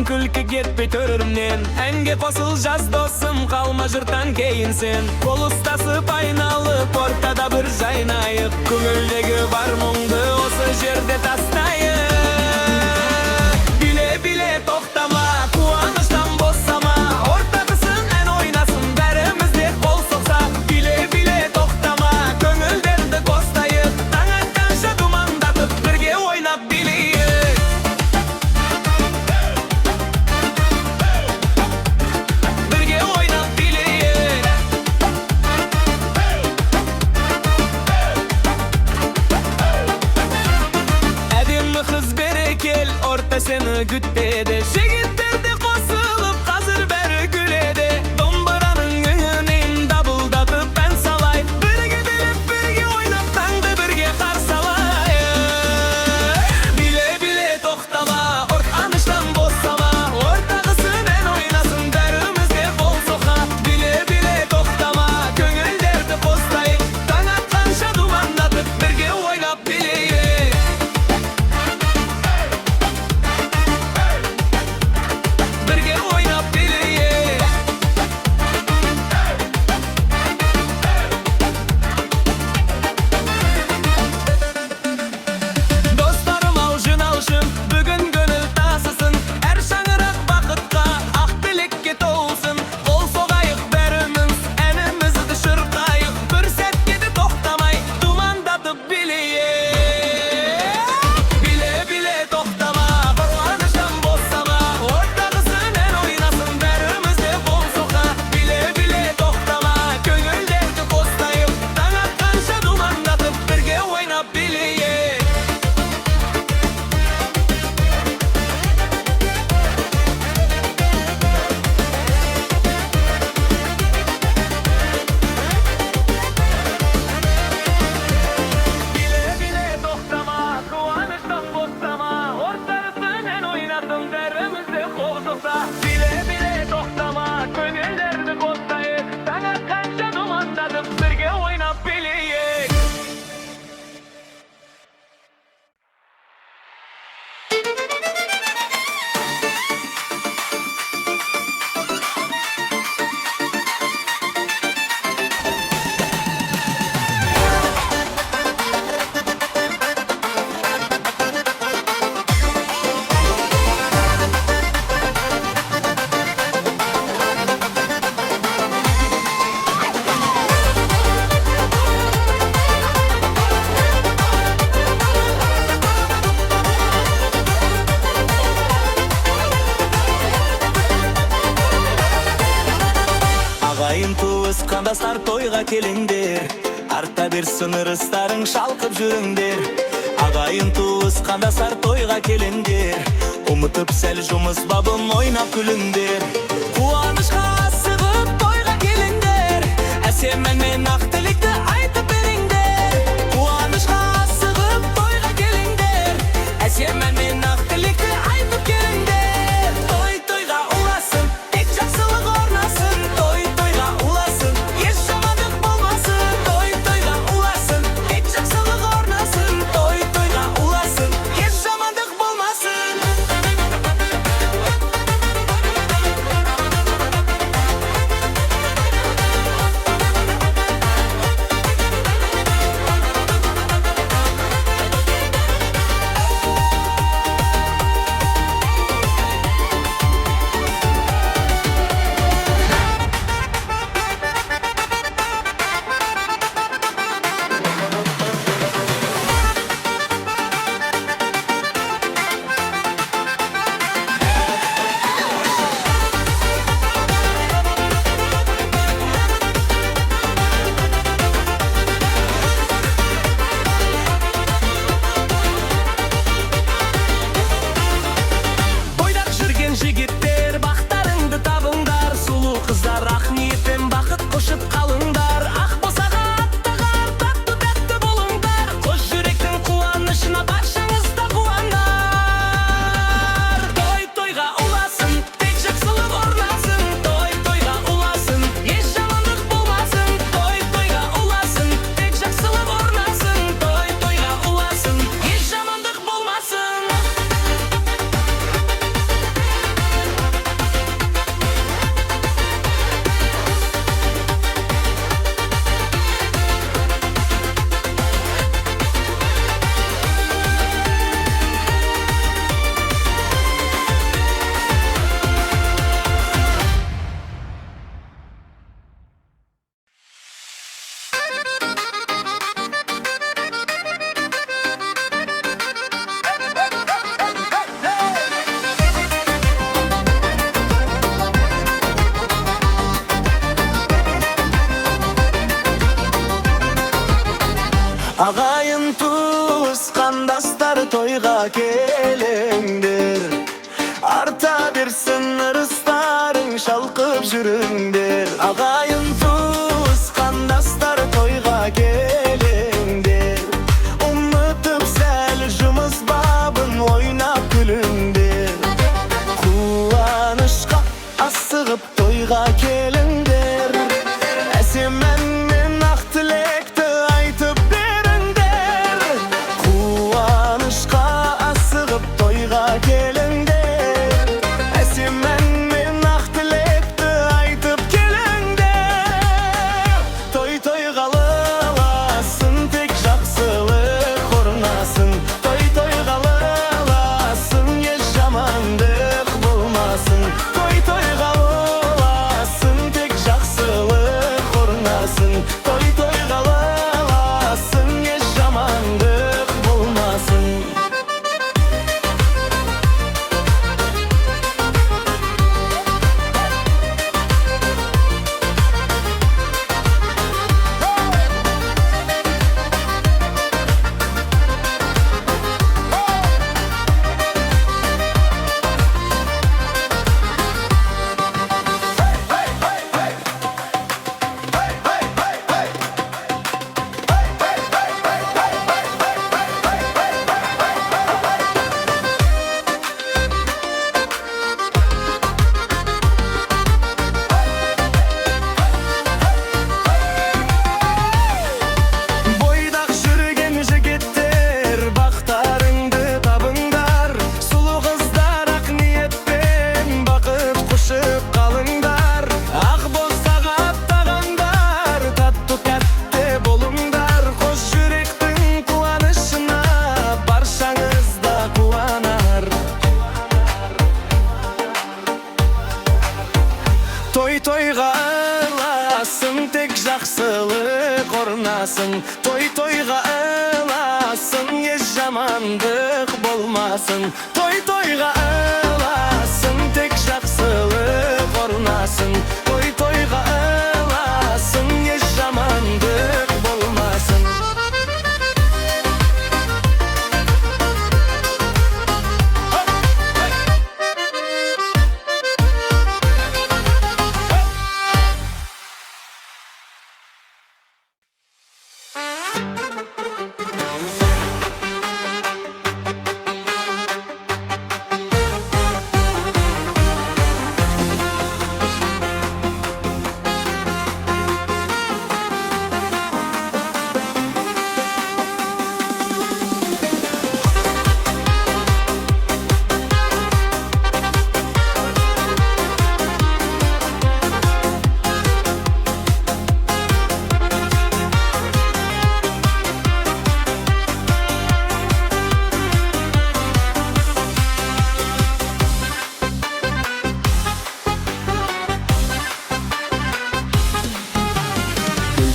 külki getpi törümnen. Enge kosılacağız dostum, kalma jırtan keyinsin. Kol ustası paynalıp ortada bir jaynayık. Köngüldegi var muңdu осы jerde tastayık. Bile bile toktama, kuanıştan bossama. Ortadısın en oynasın, bärimizde kol soksa. Bile bile toktama, köngülderdi kostayık. Taң atkança dumandatıp birge oynap bileyik. Birge oynap bileyik. Edimmi kız berekel, orta seni güttedi. Jigitlerdi kosılıp hazır beri güledi. Dombaranın güğünin dabıldatıp ben salay. Birge bilip birge oynap taңды birge karsalay. Bile bile toktama, anıştan bossama. Ortağısın en oynasın, bärimizde kol soka. Bile bile toktama, köngülderdi kostayık. Taң atkança dumandatıp birge oynap bileyik. Birge oynap bileyik. Dostlarım alşın alşın, bugün gönül tasısın. Her şаңырақ bakıtqa, ak dilekке толсын. Kol sogayık bärimiz, enimizdi şırqayık. Bir setke de toktamay, dumandatıp bileyik. Bile bile toktama, korganıştan bossama. Ortağısın en oynasın, bärimizde kol soka. Bile bile toktama, köngülderdi kostayık. Taң atkança dumandatıp birge oynap bileyik. Bile bile toktama, kuanıştan bossama. Ortağısın en oynasın, bärimizde kol soksa. Bile bile toktama, köngülderdi kostayık. Taң atkança dumandatıp birge oynap bileyik. Agayın tuğuz kandaslar toyga kelingdir. Arta bir sınırıstarың şalkıp жүрүңдер. Agayın tuğuz kandaslar toyga kelingdir. Umutup sel jumuz babım oynap külüңдер. Kuanışka asıgıp toyga kelingdir. Әсеммен мен ак тилекти айтып бериңдер. Kuanışka asıgıp toyga kelingdir. Әсеммен мен ак тилекти айтып келиңдер. Toy toyga ulasın, tek жақсылық орнасın. Toy toyga ulasın, еш жамандық болмасын. Toy toyga ulasın, tek жақсылық орнасın. Toy toyga ulasın, еш жамандық болмасын. Agayın tuğuz kandastar toyga kelengdir. Arta birsin ırıstarın şalkıp jürüngdir. Agayın tuğuz kandastar toyga kelengdir. Ummutup sel jımız babın oynap gülüngdir. Kuvanışka asıgıp toyga kelengdir. Esimen men ak tilekti aytıp berengdir. Kuvanışka asıgıp toyga kelengdir. Esimen men ak tilekti aytıp kelengdir. Toy toy galılasın tek jaksılık ornasın. Toy toy galılasın yaşamandık bulmasın. Toy toy galılasın tek jaksılık ornasın. Toy toy galılasın yaşamandık bulmasın. Boydak жүрген жігіттер бақтарыңды табыңдар. Сұлу қыздар ақ ниетпен бақыт құшып қалыңдар. Ақ боз сағат тағандар татты тәтті болыңдар. Қос жүректің қуанышына баршаңыз да қуанар. Той тойға ыласың тек жақсылық орнасың. Той тойға ыласың еш жамандық болмасын. Той тойға ыласың тек жақсылық орнасың. Той тойға ыласың еш жамандық болмасын.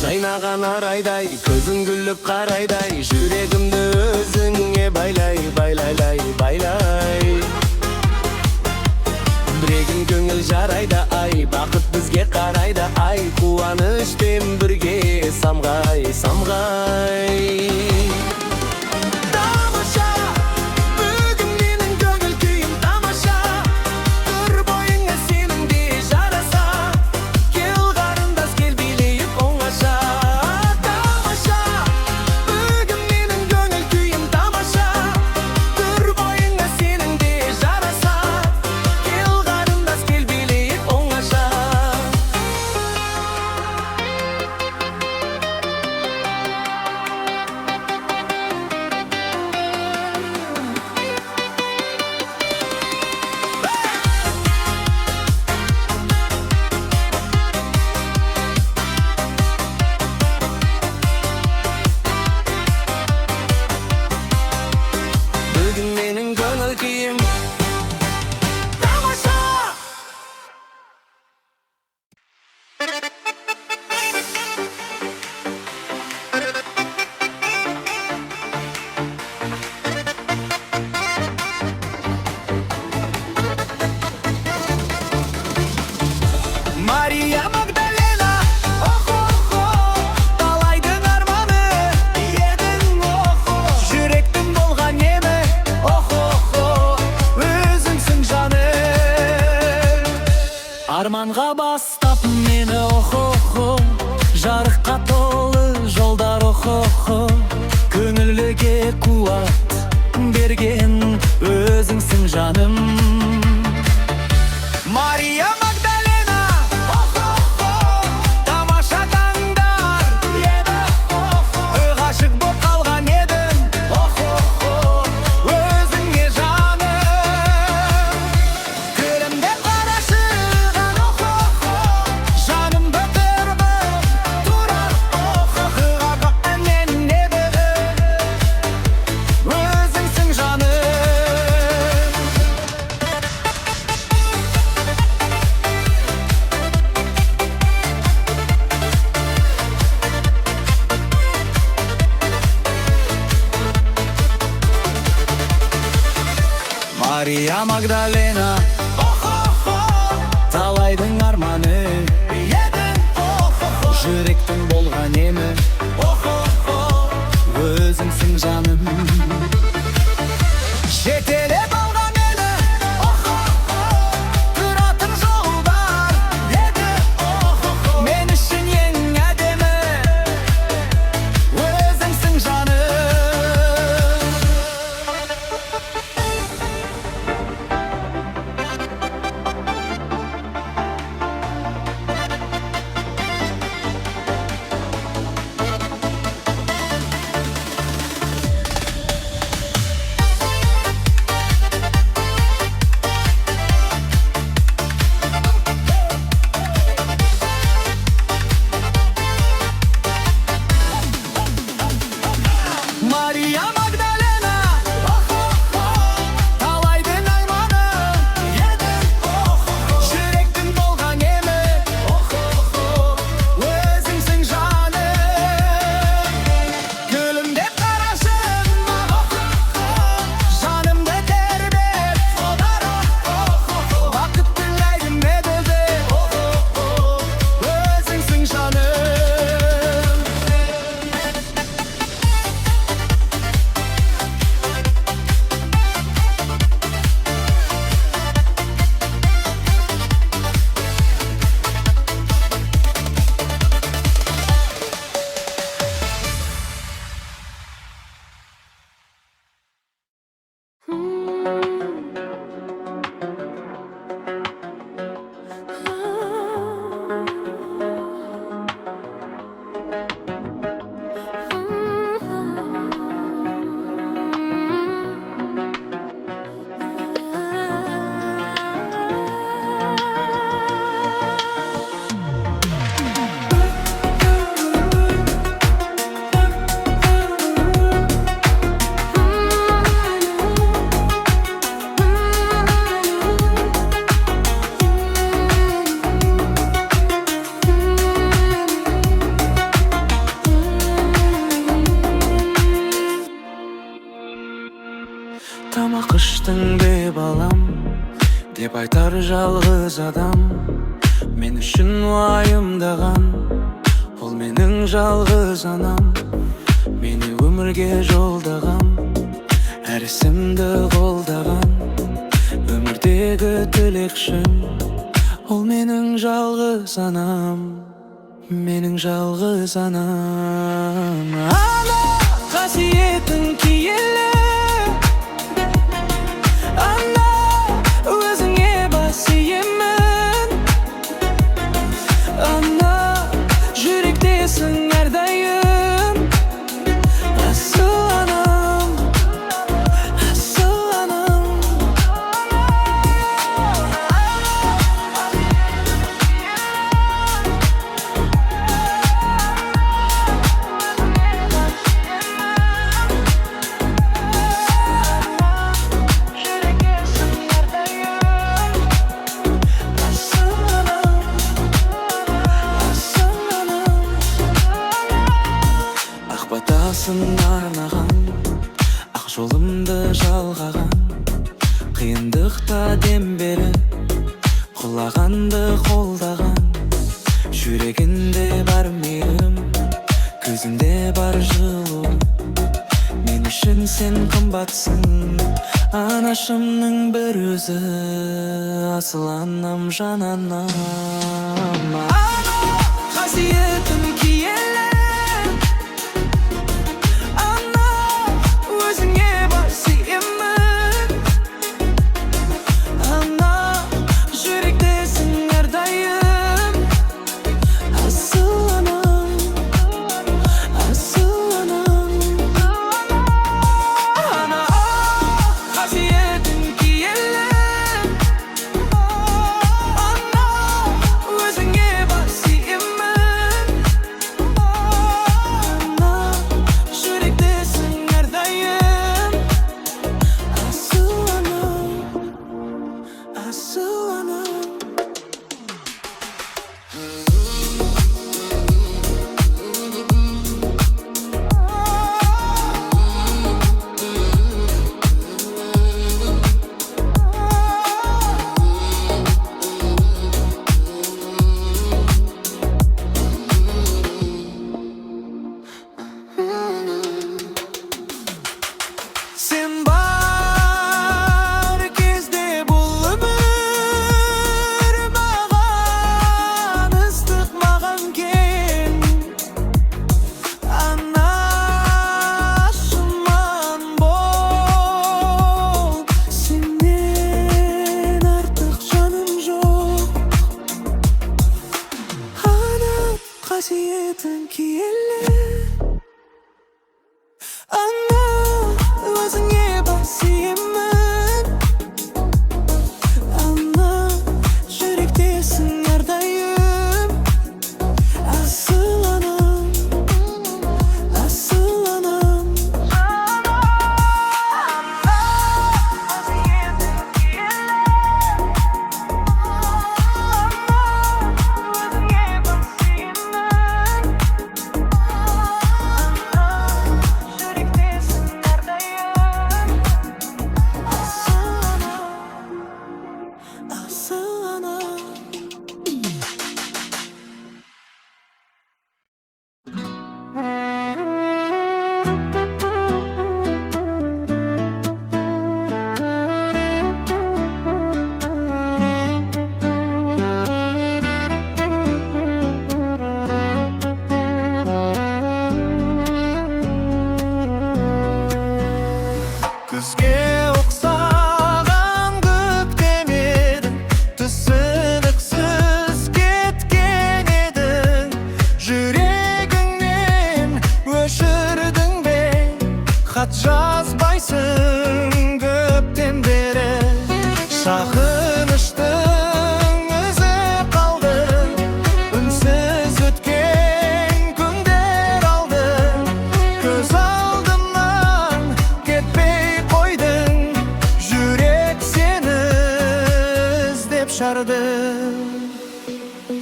Жайнаған арайдай, көзің күліп қарайдай, жүрегімді өзіңе байлай, байлайлай, байлай. Бірегін көңіл жарайда, ай, бақыт бізге қарайда, ай, қуанышпен бірге самғай, самғай. Тамаша, бүгін менің көңіл күйім тамаша. Тұр бойыңа сенің де жараса. Кел қарындас, кел билейік оңаша. Тамаша, бүгін менің көңіл күйім тамаша. Тұр бойыңа сенің де жараса. Кел қарындас, кел билейік оңаша. Бүгін менің көңіл күйім тамаша. Мария Магдалена, ох-ох-ох, талайдың арманы, едің Арманға бастап мені охо-хо, жарыққа толы жолдар охо-хо. Көңілге қуат берген өзіңсің жаным. Мария Магдалена, охо-хо, тамаша таңдар еді, охо. Ғашық боп қалған едім, охо-хо, өзіңе жаным. Күлімде қарашыған, охо-хо, жанымды түрбіп тұрар, охо-хо. Әннен еді, өзіңсің жаным. Мария Магдалена, охо-хо, талайдың арманы едің, охо-хо. Жүректің болған емі, охо-хо, өзіңсің жаным. Жетелеп алған мені, охо-хо, тұратын жолдар еді, охо-хо. Мен үшін ең әдемі, өзіңсің жаным. Мария Магдалена, охо-хо, талайдың арманы едің, охо-хо. Жүректің болған емі, охо-хо, өзіңсің жаным. Күлімдеп қарашың, охо-хо, жанымды тербеп содар, охо-хо. Бақыт тілеймін еді, охо-хо, өзіңсің жаным. Тамақ іштің бе балам, деп айтар жалғыз адам. Мен үшін уайымдаған, ол менің жалғыз анам. Мені өмірге жолдаған, әр ісімді қолдаған. Өмірдегі тілекшім, ол менің жалғыз анам. Менің жалғыз анам. Ана, қасиетің киелі, ана, өзіңе бас иемін. Ана, жүректесің әрдайым. Асыл анам, асыл анам. Батасын арнаған, ақ жолымды жалғаған. Қиындықта дем беріп, құлағанды қолдаған. Жүрегінде бар мейірім, көзінде бар жылу. Мен үшін сен қымбатсың, Anашымның бір өзі, асыл анам, жан анам. Ана, қасиетім киелі, ана, өзіңе бар сүйемін. Ана, жүректесің әрдайым. Асыл анам, асыл анам. Ана, қасиетім киелі, ана, өзіңе бар сүйемін. Ана, жүректесің әрдайым. Асыл анам, асыл анам. Sen бар кезде бұл өмір маған ыстық, маған кең. Анашыман бол, сенен артық жаным жоқ. Ана, қасиетің киелі, ана, өзіңе бар сүйемін. Ана, жүректесің әрдайым. Асыл анам, асыл анам. Ана, қасиетің киелі, ана, өзіңе бар сүйемін. Ана, жүректесің әрдайым. Асыл анам, асыл анам. Күзге ұқсаған көктем едің, түсініксіз кеткен едің. Жүрегіңнен өшірдің бе, хат жазбайсың көптен бері. Сағыныштың өзі қалды, үнсіз өткен күндер алды. Көз алдымнан кетпей қойдың, жүрек сені іздеп шарды.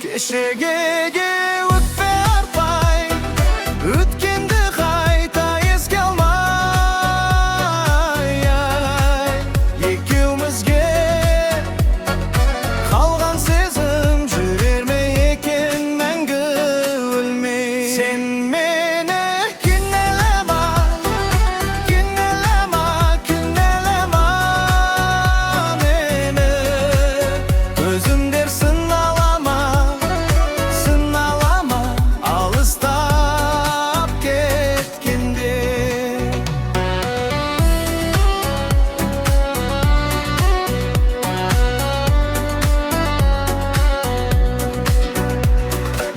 Кешегеге өкпе артпай, өткенді қайта еске алмай, екеумізге қалған сезім жүрер ме екен мәңгі өлмей. Сен мені кінәлама, кінәлама, кінәлама мені. Өзімдер сыналама, сыналама, алыстап кеткенде.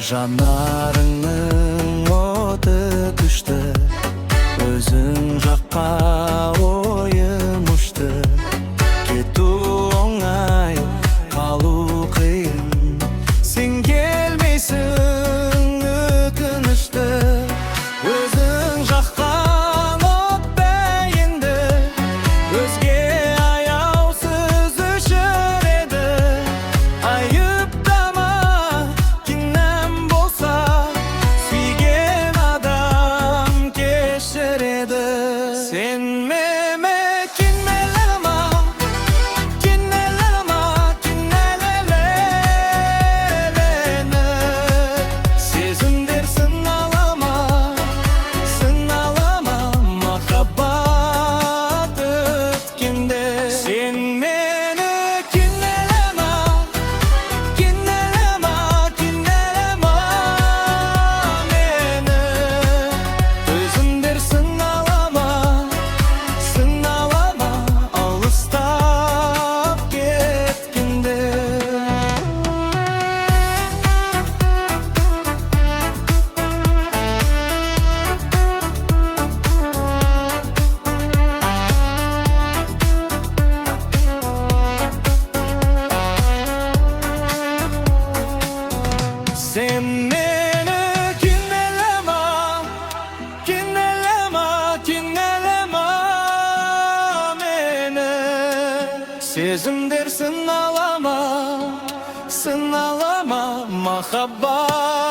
Жанарыңның оты күшті, өзің жаққа ойым ұшты. Кету оңай, қалу қиын, сен келмейсің өкінішті. Өзің жаққан от енді, өзге аяусыз өшіреді. Айыптама, кінәм болса, sınalama mahabbat.